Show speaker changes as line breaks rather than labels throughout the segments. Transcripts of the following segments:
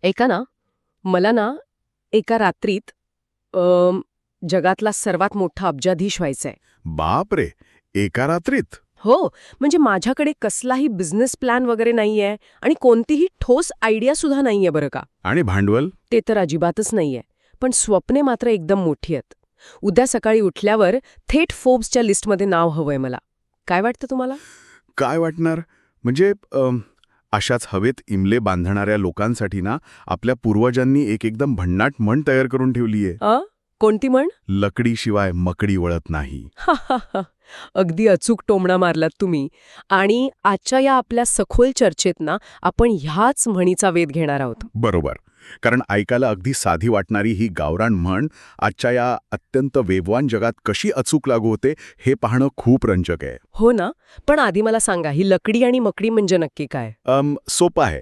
ऐका ना, मला ना एका रात्रीत अम, जगातला सर्वात मोठा अब्जाधीश व्हायचंय.
बापरे, एका रात्रीत?
हो, म्हणजे माझ्याकडे कसलाही बिझनेस प्लॅन वगैरे नाहीये आणि कोणतीही ठोस आयडिया सुद्धा नाहीये बरं का.
आणि भांडवल?
ते तर अजिबातच नाहीये. पण स्वप्ने मात्र एकदम मोठी आहेत. उद्या सकाळी उठल्यावर थेट फोर्ब्सच्या लिस्टमध्ये नाव हवंय मला. काय वाटतं तुम्हाला?
काय वाटणार? म्हणजे अशाच हवेत इमले बांधणाऱ्या लोकांसाठी ना आपल्या पूर्वजांनी एक एकदम भन्नाट म्हण तयार करून ठेवलीये.
कोणती म्हण?
लकडीशिवाय मकडी वळत नाही.
अगदी अचूक टोमणा मारलात तुम्ही. आणि आजच्या या आपल्या सखोल चर्चेत ना आपण ह्याच म्हणीचा वेध घेणार आहोत.
बरोबर. कारण ऐकायला अगदी साधी वाटणारी ही गावरान म्हण आजच्या या अत्यंत वेगवान जगात कशी अचूक लागू होते हे पाहणं खूप रंजक आहे.
हो ना. पण आधी मला सांगा, ही लकडी आणि मकडी म्हणजे नक्की काय?
सोपं आहे.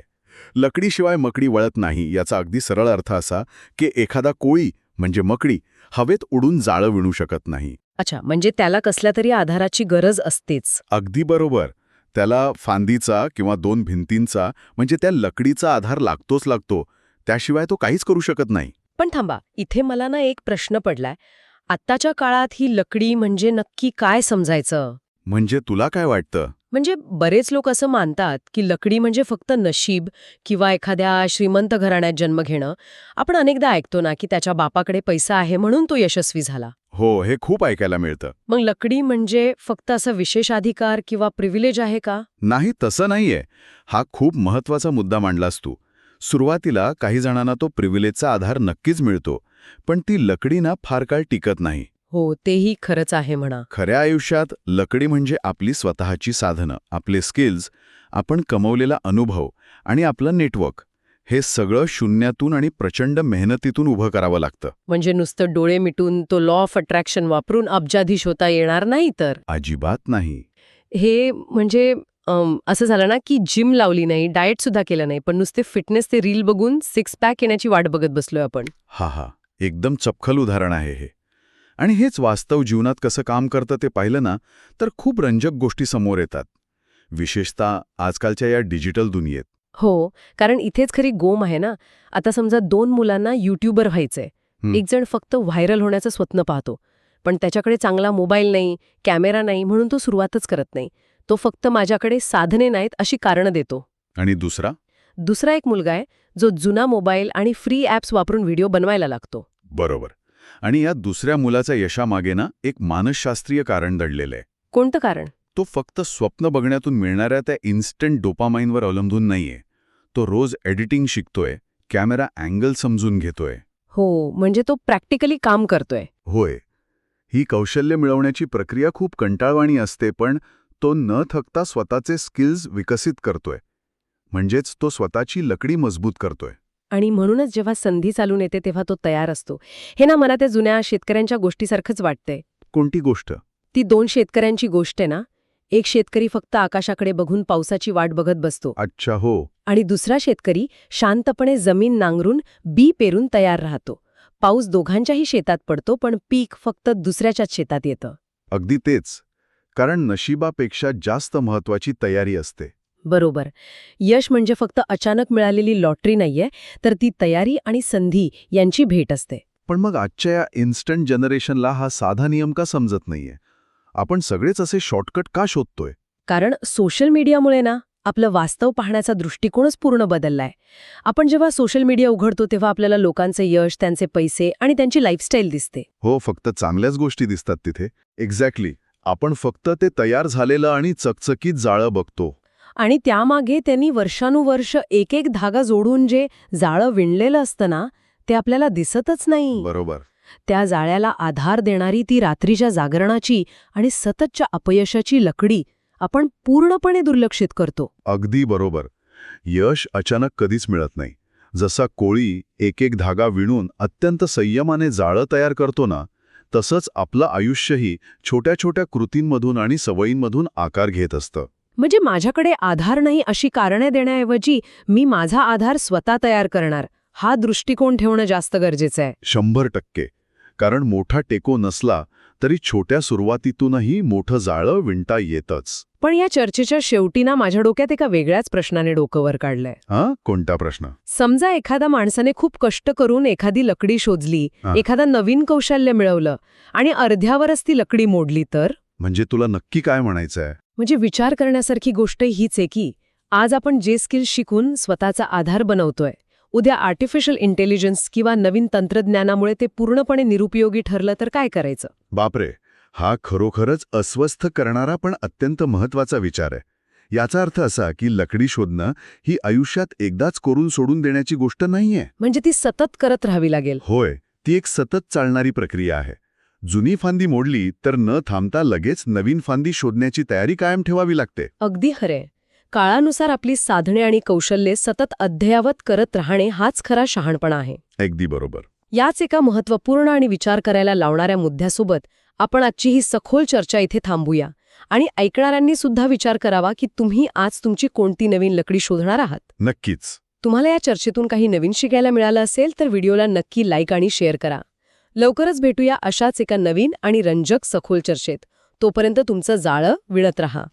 लकडीशिवाय मकडी वळत नाही याचा अगदी सरळ अर्थ असा की एखादा कोळी म्हणजे मकडी हवेत उडून जाळं विणू शकत नाही.
अच्छा, म्हणजे त्याला कसल्या तरी आधाराची गरज असतेच.
अगदी बरोबर. त्याला फांदीचा किंवा 2 भिंतींचा म्हणजे त्या लकडीचा आधार लागतोच लागतो. त्याशिवाय तो काहीच करू शकत नाही.
पण थांबा, इथे मला ना एक प्रश्न पडलाय. आत्ताच्या काळात ही लकडी म्हणजे नक्की काय समजायचं?
म्हणजे तुला काय वाटतं?
म्हणजे बरेच लोक असं मानतात की लकडी म्हणजे फक्त नशीब किंवा एखाद्या श्रीमंत घराण्यात जन्म घेणं. आपण अनेकदा ऐकतो ना की त्याच्या बापाकडे पैसा आहे म्हणून तो यशस्वी झाला.
हो, हे खूप ऐकायला मिळतं.
मग लकडी म्हणजे फक्त असं विशेषाधिकार किंवा प्रिव्हिलेज आहे का?
नाही, तसं नाहीये. हा खूप महत्वाचा मुद्दा मांडलास तू. सुरुवातीला काही जणांना तो प्रिव्हिलेजचा आधार नक्कीच मिळतो, पण ती लकडी ना फार काळ टिकत नाही.
हो, तेही खरंच आहे म्हणा.
खऱ्या आयुष्यात लकडी म्हणजे आपली स्वतःची साधनं, आपले स्किल्स, आपण कमवलेला अनुभव आणि आपलं नेटवर्क. हे सगळं शून्यातून आणि प्रचंड मेहनतीतून उभं करावं लागतं.
म्हणजे नुसतं डोळे मिटून तो लॉ ऑफ अट्रॅक्शन वापरून अब्जाधीश होता येणार नाही तर.
अजिबात नाही.
हे म्हणजे असं झालं ना की जिम लावली नाही, डाएट सुद्धा केलं नाही, पण नुसते फिटनेस ते रील बघून 6 पॅक येण्याची वाट बघत बसलोय आपण.
हा, एकदम चपखल उदाहरण आहे हे. आणि हेच वास्तव जीवनात कसं काम करतं ते पाहिलं ना तर खूप रंजक गोष्टी समोर येतात. विशेषतः आजकालच्या या डिजिटल दुनियेत.
हो, कारण इथेच खरी गोम आहे ना. आता समजा 2 मुलांना यूट्यूबर व्हायचंय. एक जण फक्त व्हायरल होण्याचं स्वप्न पाहतो, पण त्याच्याकडे चांगला मोबाईल नाही, कॅमेरा नाही म्हणून तो सुरुवातच करत नाही. तो फक्त माझ्याकडे साधने नाहीत अशी कारणं देतो.
आणि दुसरा
एक मुलगा आहे जो जुना मोबाईल आणि फ्री ॲप्स वापरून व्हिडिओ बनवायला लागतो.
बरोबर. आणि या दुसऱ्या मुलाच्या यशामागे ना एक मानसशास्त्रीय कारण दडलेलं आहे.
कोणतं कारण?
तो फक्त स्वप्न बघण्यातून मिळणाऱ्या त्या इन्स्टंट डोपामाइनवर अवलंबून नाहीये. तो रोज एडिटिंग शिकतोय, कॅमेरा अँगल समजून घेतोय.
हो, म्हणजे तो प्रॅक्टिकली काम करतोय.
होय. ही कौशल्य मिळवण्याची प्रक्रिया खूप कंटाळवाणी असते, पण तो न थकता स्वतःचे स्किल्स विकसित करतोय. म्हणजेच तो स्वतःची लकडी मजबूत करतोय.
आणि म्हणूनच जेव्हा संधी चालून येते तेव्हा तो तयार असतो. हे ना मला त्या जुन्या शेतकऱ्यांच्या गोष्टीसारखंच वाटतंय.
कोणती गोष्ट?
ती 2 शेतकऱ्यांची गोष्ट आहे ना. एक शेतकरी फक्त आकाशाकडे बघून पावसाची वाट बघत बसतो.
अच्छा, हो.
आणि दुसरा शेतकरी शांतपणे जमीन नांगरून बी पेरून तयार राहतो. पाऊस दोघांच्याही शेतात पडतो, पण पीक फक्त दुसऱ्याच्याच शेतात येतं.
अगदी तेच. कारण नशिबापेक्षा जास्त महत्वाची तयारी असते.
बरोबर. यश म्हणजे फक्त अचानक मिळालेली लॉटरी नाहीये, तर ती तयारी आणि संधी यांची भेट असते.
पण मग आजच्या या इन्स्टंट जनरेशनला हा साधा नियम का समजत नाहीये? आपण सगळेच असे शॉर्टकट का शोधतोय?
कारण सोशल मीडियामुळे ना आपलं वास्तव पाहण्याचा दृष्टिकोनच पूर्ण बदललाय. आपण जेव्हा सोशल मीडिया उघडतो तेव्हा आपल्याला लोकांचे यश, त्यांचे पैसे आणि त्यांची लाईफस्टाईल दिसते.
हो, फक्त चांगल्याच गोष्टी दिसतात तिथे. एक्झॅक्टली. आपण फक्त ते तयार झालेलं आणि चकचकीत जाळं बघतो.
आणि त्यामागे त्यांनी वर्षानुवर्ष एक एक धागा जोडून जे जाळं विणलेलं असतं ना, ते आपल्याला दिसतच नाही.
बरोबर.
त्या जाळ्याला आधार देणारी ती रात्रीच्या जागरणाची आणि सततच्या अपयशाची लकडी आपण पूर्णपणे दुर्लक्षित करतो.
अगदी बरोबर. यश अचानक कधीच मिळत नाही. जसा कोळी एक एक धागा विणून अत्यंत संयमाने जाळं तयार करतो ना, तसंच आपलं आयुष्यही छोट्या छोट्या कृतींमधून आणि सवयींमधून आकार घेत असतं.
म्हणजे माझ्याकडे आधार नाही अशी कारणे देण्याऐवजी मी माझा आधार स्वतः तयार करणार, हा दृष्टिकोन ठेवणं जास्त गरजेचं आहे.
100%. कारण मोठा टेको नसला तरी छोट्या सुरुवातीतूनही मोठं जाळं विणता येतच.
पण या चर्चेच्या शेवटी ना माझ्या डोक्यात एका वेगळ्याच प्रश्नाने डोकं वर काढलंय.
कोणता प्रश्न?
समजा एखाद्या माणसाने खूप कष्ट करून एखादी लकडी शोधली, एखादा नवीन कौशल्य मिळवलं आणि अर्ध्यावरच ती लकडी मोडली तर?
म्हणजे तुला नक्की काय म्हणायचंय?
म्हणजे विचार करण्यासारखी गोष्ट हीच आहे की आज आपण जे स्किल्स शिकून स्वतःचा आधार बनवतोय, उद्या आर्टिफिशियल इंटेलिजन्स किंवा नवीन तंत्रज्ञानामुळे ते पूर्णपणे निरुपयोगी ठरलं तर काय करायचं?
बापरे, हा खरोखरच अस्वस्थ करणारा पण अत्यंत महत्वाचा विचार आहे. याचा अर्थ असा की लकडी शोधणं ही आयुष्यात एकदाच करून सोडून देण्याची गोष्ट नाहीये.
म्हणजे ती सतत करत राहावी लागेल.
होय, ती एक सतत चालणारी प्रक्रिया आहे. जुनी फांदी मोडली तर न थांबता लगेच नवीन फांदी शोधण्याची तयारी कायम ठेवावी लागते.
अगदी खरे. काळानुसार आपली साधने आणि कौशल्ये सतत अद्ययावत करत राहणे हाच खरा शहाणपणा आहे.
अगदी बरोबर.
याच एका महत्त्वपूर्ण आणि विचार करायला लावणाऱ्या मुद्द्यासोबत आपण आजची ही सखोल चर्चा इथे थांबूया आणि ऐकणाऱ्यांनी सुद्धा विचार करावा की तुम्ही आज तुमची कोणती नवीन लकडी शोधणार आहात.
नक्कीच.
तुम्हाला या चर्चेतून काही नवीन शिकायला मिळालं असेल तर व्हिडिओला नक्की लाईक आणि शेअर करा. लवकरच भेटूया अशाच एका नवीन आणि रंजक सखोल चर्चेत. तोपर्यंत तुमचं जाळं विणत रहा.